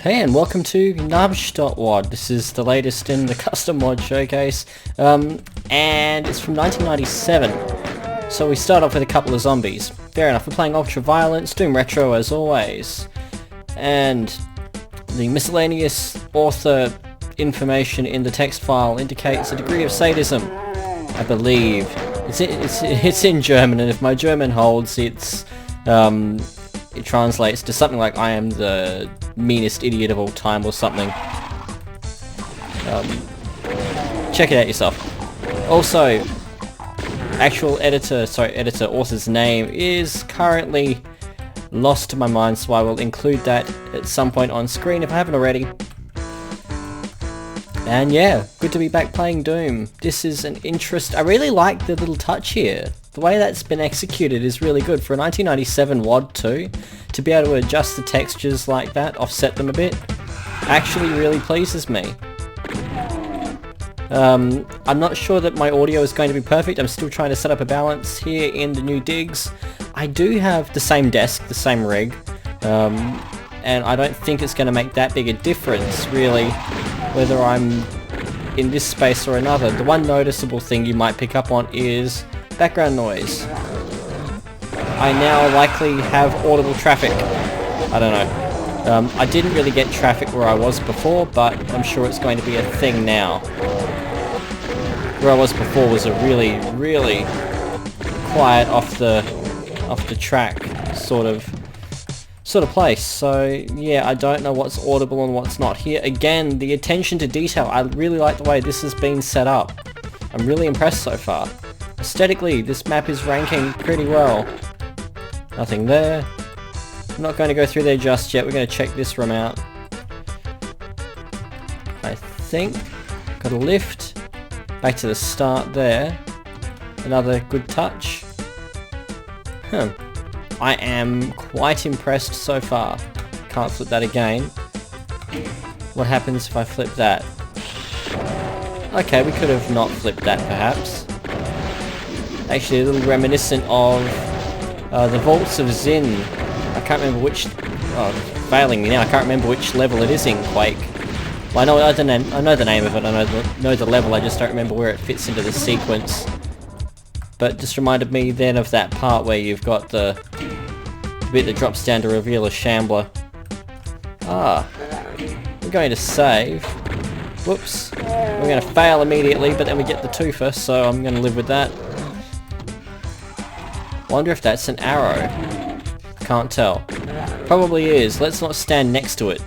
Hey and welcome to gnabsch.WAD. This is the latest in the custom mod showcase, and it's from 1997. So we start off with a couple of zombies. Fair enough, we're playing ultra violence, doing retro as always. And the miscellaneous author information in the text file indicates a degree of sadism, I believe. It's in German, and if my German holds, it translates to something like "I am the meanest idiot of all time" or something. Check it out yourself. Also, author's name is currently lost to my mind, so I will include that at some point on screen if I haven't already. And yeah, good to be back playing Doom. This is an I really like the little touch here. The way that's been executed is really good for a 1997 WAD too. To be able to adjust the textures like that, offset them a bit, actually really pleases me. I'm not sure that my audio is going to be perfect. I'm still trying to set up a balance here in the new digs. I do have the same desk, the same rig, and I don't think it's going to make that big a difference really, whether I'm in this space or another. The one noticeable thing you might pick up on is background noise. I now likely have audible traffic. I don't know. I didn't really get traffic where I was before, but I'm sure it's going to be a thing now. Where I was before was a really, really quiet off the track sort of place. So yeah, I don't know what's audible and what's not here. Again, the attention to detail. I really like the way this has been set up. I'm really impressed so far. Aesthetically, this map is ranking pretty well. Nothing there. I'm not going to go through there just yet. We're going to check this room out. I think. Got a lift. Back to the start there. Another good touch. I am quite impressed so far. Can't flip that again. What happens if I flip that? Okay, we could have not flipped that perhaps. Actually, a little reminiscent of the vaults of Zin. I can't remember which... Oh, it's failing me now. I can't remember which level it is in Quake. Well, I know the name of it. I know the level. I just don't remember where it fits into the sequence. But just reminded me then of that part where you've got the bit that drops down to reveal a shambler. Ah, we're going to save. Whoops. We're going to fail immediately, but then we get the twofer, so I'm going to live with that. Wonder if that's an arrow. Can't tell. Probably is. Let's not stand next to it.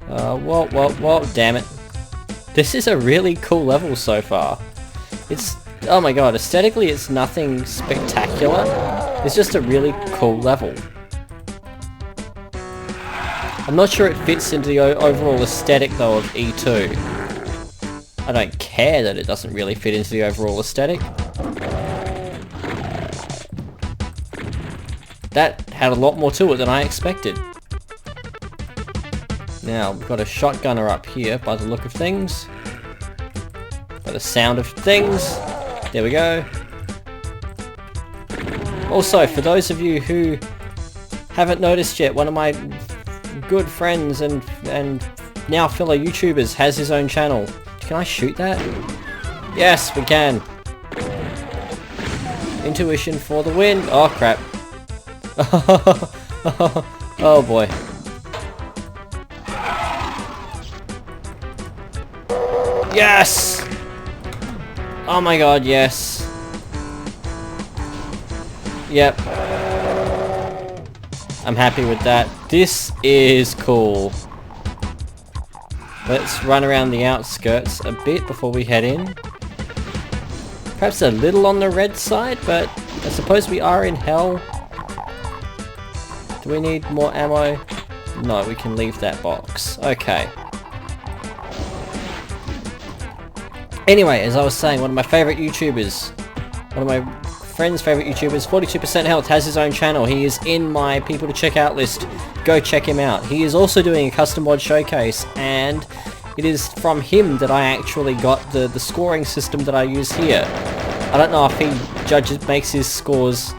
Whoa, damn it. This is a really cool level so far. It's, oh my god, aesthetically it's nothing spectacular. It's just a really cool level. I'm not sure it fits into the overall aesthetic though of E2. I don't care that it doesn't really fit into the overall aesthetic. That had a lot more to it than I expected. Now, we've got a shotgunner up here by the look of things. By the sound of things. There we go. Also, for those of you who haven't noticed yet, one of my good friends and now fellow YouTubers has his own channel. Can I shoot that? Yes, we can. Intuition for the win. Oh, crap. Oh, boy. Yes! Oh my god, yes. Yep. I'm happy with that. This is cool. Let's run around the outskirts a bit before we head in. Perhaps a little on the red side, but I suppose we are in hell. Do we need more ammo? No, we can leave that box. Okay. Anyway, as I was saying, one of my favourite YouTubers, one of my friend's favourite YouTubers, 42% Health, has his own channel. He is in my people to check out list. Go check him out. He is also doing a custom mod showcase, and it is from him that I actually got the scoring system that I use here. I don't know if he makes his scores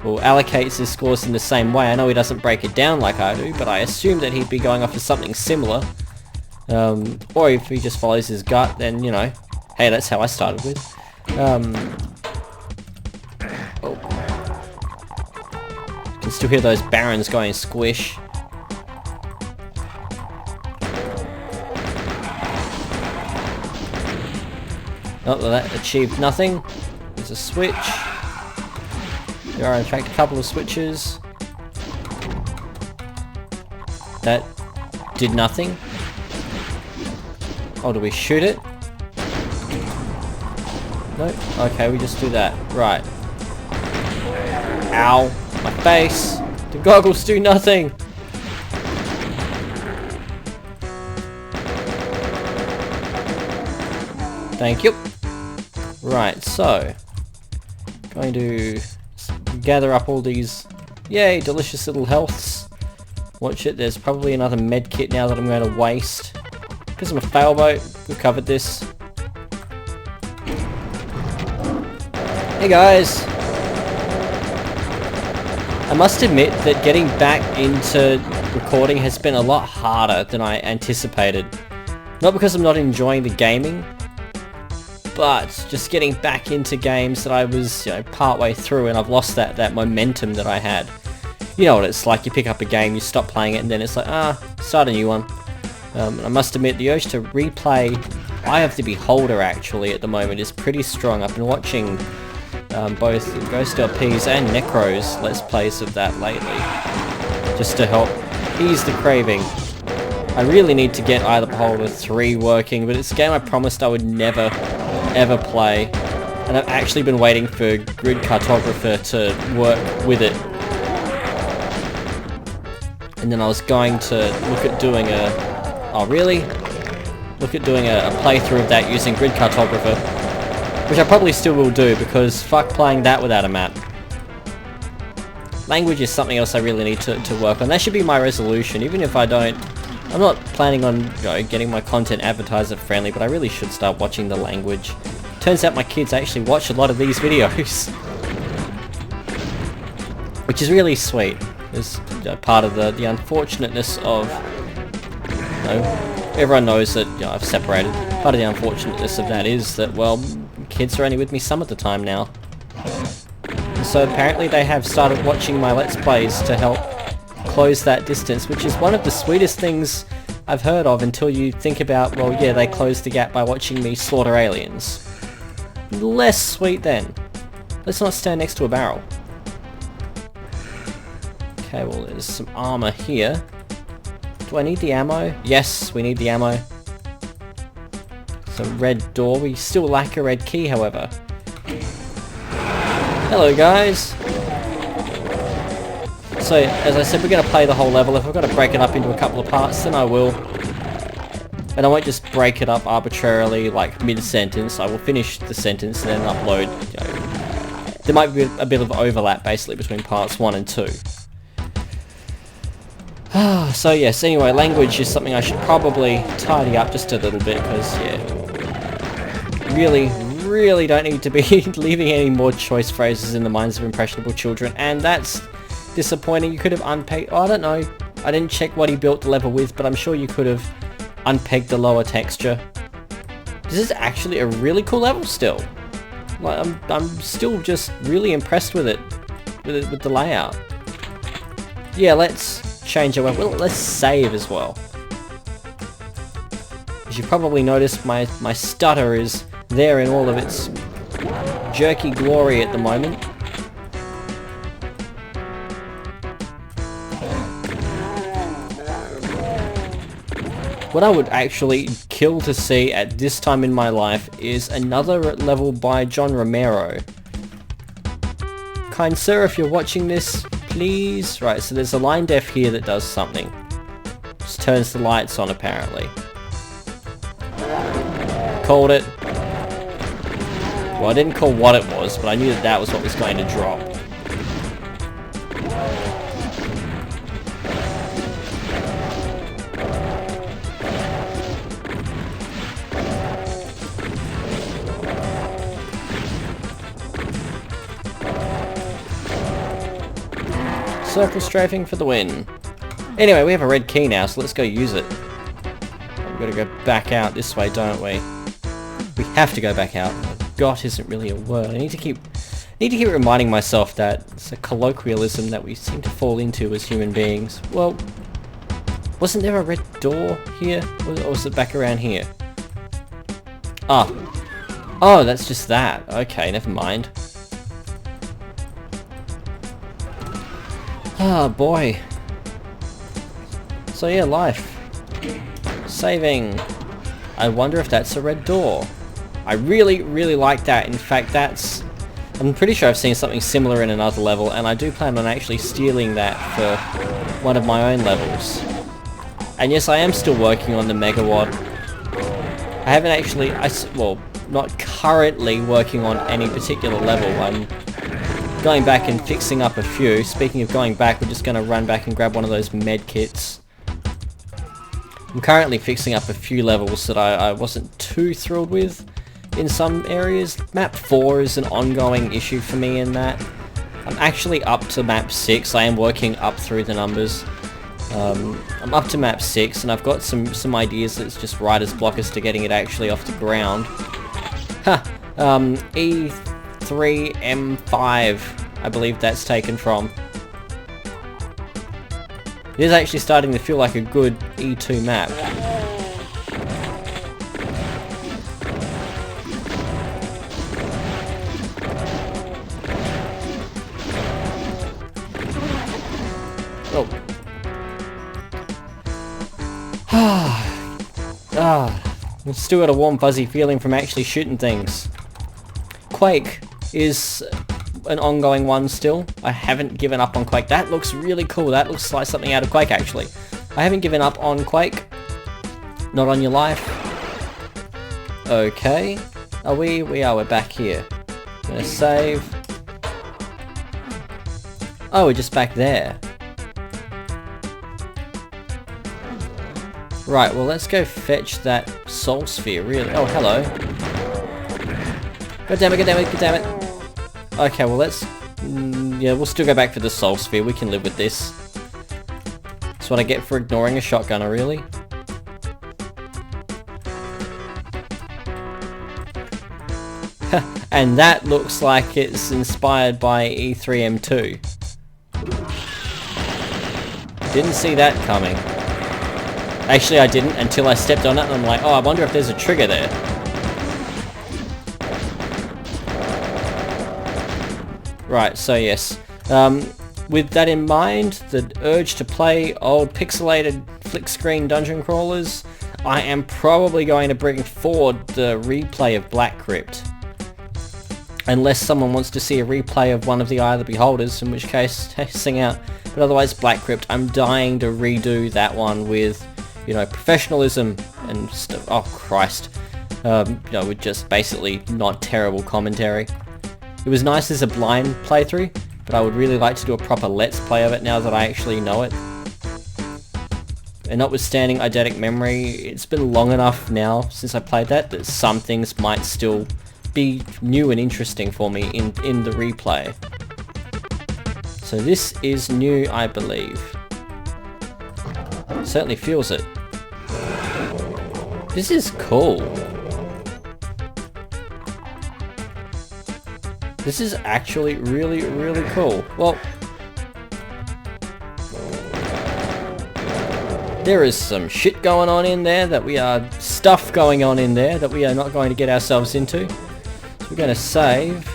well, allocates his scores in the same way. I know he doesn't break it down like I do, but I assume that he'd be going off of something similar. Or if he just follows his gut, then, you know, hey, that's how I started with. Oh. You can still hear those barons going squish. Oh, well, that achieved nothing. There's a switch. There are in fact a couple of switches. That did nothing. Oh, do we shoot it? No? Okay, we just do that. Right. Ow. My face. The goggles do nothing. Thank you. Right, so going to gather up all these, yay, delicious little healths. Watch it, there's probably another med kit now that I'm going to waste. Because I'm a failboat, we've covered this. Hey guys! I must admit that getting back into recording has been a lot harder than I anticipated. Not because I'm not enjoying the gaming, but just getting back into games that I was, you know, part way through, and I've lost that momentum that I had. You know what it's like, you pick up a game, you stop playing it, and then it's like, start a new one. I must admit, the urge to replay Eye of the Beholder actually at the moment is pretty strong. I've been watching both gnabsch and Necro's Let's Plays of that lately, just to help ease the craving. I really need to get Eye of the Beholder 3 working, but it's a game I promised I would never ever play, and I've actually been waiting for Grid Cartographer to work with it. And then I was going to look at doing look at doing a playthrough of that using Grid Cartographer, which I probably still will do, because fuck playing that without a map. Language is something else I really need to work on. That should be my resolution, even if I don't. I'm not planning on, you know, getting my content advertiser friendly, but I really should start watching the language. Turns out my kids actually watch a lot of these videos, which is really sweet. It's, you know, part of the unfortunateness of, you know, everyone knows that, you know, I've separated. Part of the unfortunateness of that is that, well, kids are only with me some of the time now. And so apparently they have started watching my Let's Plays to help close that distance, which is one of the sweetest things I've heard of, until you think about, well, yeah, they closed the gap by watching me slaughter aliens. Less sweet then. Let's not stand next to a barrel. Okay, well, there's some armor here. Do I need the ammo? Yes, we need the ammo. Some red door. We still lack a red key, however. Hello, guys. So, as I said, we're going to play the whole level. If I've got to break it up into a couple of parts, then I will. And I won't just break it up arbitrarily, like mid-sentence. I will finish the sentence and then upload. You know, there might be a bit of overlap, basically, between parts 1 and 2. So yes, anyway, language is something I should probably tidy up just a little bit, because, yeah, really don't need to be leaving any more choice phrases in the minds of impressionable children, and that's disappointing. You could have unpegged, I don't know, I didn't check what he built the level with, but I'm sure you could have unpegged the lower texture. This is actually a really cool level still. Like, I'm still just really impressed with it, with the layout. Yeah, let's change our weapon. Well, let's save as well. As you probably noticed, my stutter is there in all of its jerky glory at the moment. What I would actually kill to see at this time in my life is another level by John Romero. Kind sir, if you're watching this, please. Right, so there's a line def here that does something. Just turns the lights on, apparently. Called it. Well, I didn't call what it was, but I knew that that was what was going to drop. Circle strafing for the win. Anyway, we have a red key now, so let's go use it. We've got to go back out this way, don't we? We have to go back out. Got isn't really a word. I need to keep reminding myself that it's a colloquialism that we seem to fall into as human beings. Well, wasn't there a red door here? Or was it back around here? Ah. Oh, that's just that. Okay, never mind. Oh boy. So yeah, life. Saving. I wonder if that's a red door. I really, really like that. In fact, I'm pretty sure I've seen something similar in another level, and I do plan on actually stealing that for one of my own levels. And yes, I am still working on the Mega-WAD. I haven't actually, well, not currently working on any particular level. I'm going back and fixing up a few. Speaking of going back, we're just going to run back and grab one of those med kits. I'm currently fixing up a few levels that I wasn't too thrilled with in some areas. Map 4 is an ongoing issue for me in that. I'm actually up to map 6. I am working up through the numbers. I'm up to map 6 and I've got some ideas that's just writer's block as to getting it actually off the ground. Ha! E3M5, I believe that's taken from. It is actually starting to feel like a good E2 map. Oh. I've still got a warm fuzzy feeling from actually shooting things. Quake is an ongoing one still. I haven't given up on Quake. That looks really cool. That looks like something out of Quake actually. I haven't given up on Quake. Not on your life. Okay. Are we? We are. We're back here. I'm gonna save. Oh, we're just back there. Right, well let's go fetch that soul sphere, really. Oh, hello. God damn it, god damn it, god damn it. Okay, well let's... yeah, we'll still go back for the soul sphere. We can live with this. That's what I get for ignoring a shotgunner, really. And that looks like it's inspired by E3M2. Didn't see that coming. Actually, I didn't until I stepped on it and I'm like, oh, I wonder if there's a trigger there. Right, so yes. With that in mind, the urge to play old pixelated flick screen dungeon crawlers, I am probably going to bring forward the replay of Black Crypt. Unless someone wants to see a replay of one of the Eye of the Beholders, in which case, sing out. But otherwise, Black Crypt, I'm dying to redo that one with, you know, professionalism and stuff. Oh, Christ. You know, with just basically not terrible commentary. It was nice as a blind playthrough, but I would really like to do a proper Let's Play of it now that I actually know it. And notwithstanding eidetic memory, it's been long enough now since I played that some things might still be new and interesting for me in the replay. So this is new, I believe. It certainly feels it. This is cool. This is actually really, really cool. Well, there is some shit going on in there stuff going on in there that we are not going to get ourselves into. So we're going to save.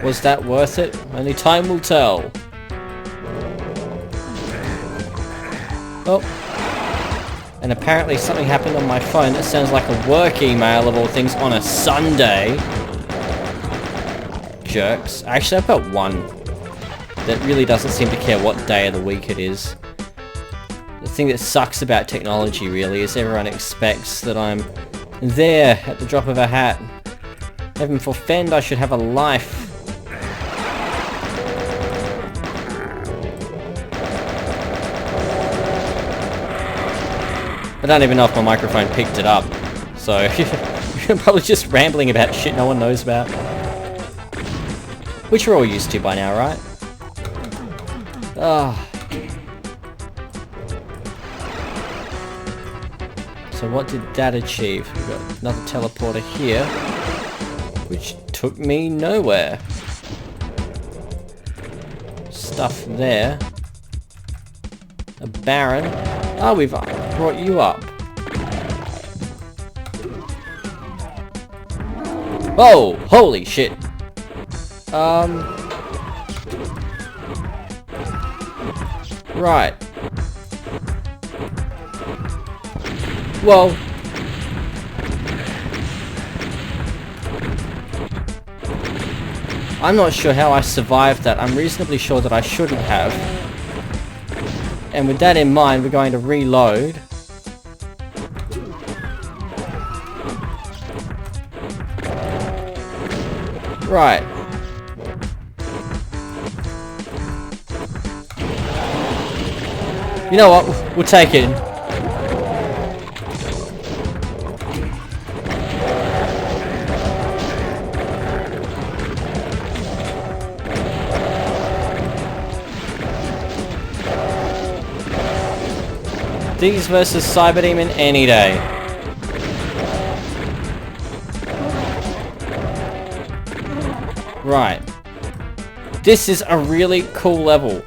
Was that worth it? Only time will tell. Oh. And apparently something happened on my phone that sounds like a work email of all things on a Sunday. Jerks. Actually, I've got one that really doesn't seem to care what day of the week it is. The thing that sucks about technology, really, is everyone expects that I'm there at the drop of a hat. Heaven forfend, I should have a life. I don't even know if my microphone picked it up, so I'm probably just rambling about shit no one knows about. which we're all used to by now, right? Ah. So what did that achieve? We've got another teleporter here, which took me nowhere. Stuff there. A Baron. Oh, we've brought you up. Oh, holy shit. Right. Well, I'm not sure how I survived that. I'm reasonably sure that I shouldn't have. And with that in mind, we're going to reload. Right. You know what? We'll take it. These versus Cyberdemon any day. Right. This is a really cool level.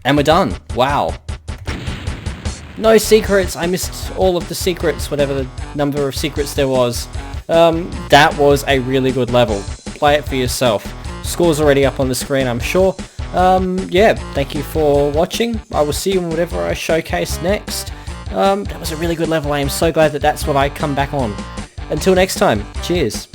And we're done. Wow. No secrets. I missed all of the secrets, whatever the number of secrets there was. That was a really good level. Play it for yourself. Score's already up on the screen, I'm sure. Yeah, thank you for watching. I will see you in whatever I showcase next. That was a really good level. I am so glad that that's what I come back on. Until next time, cheers.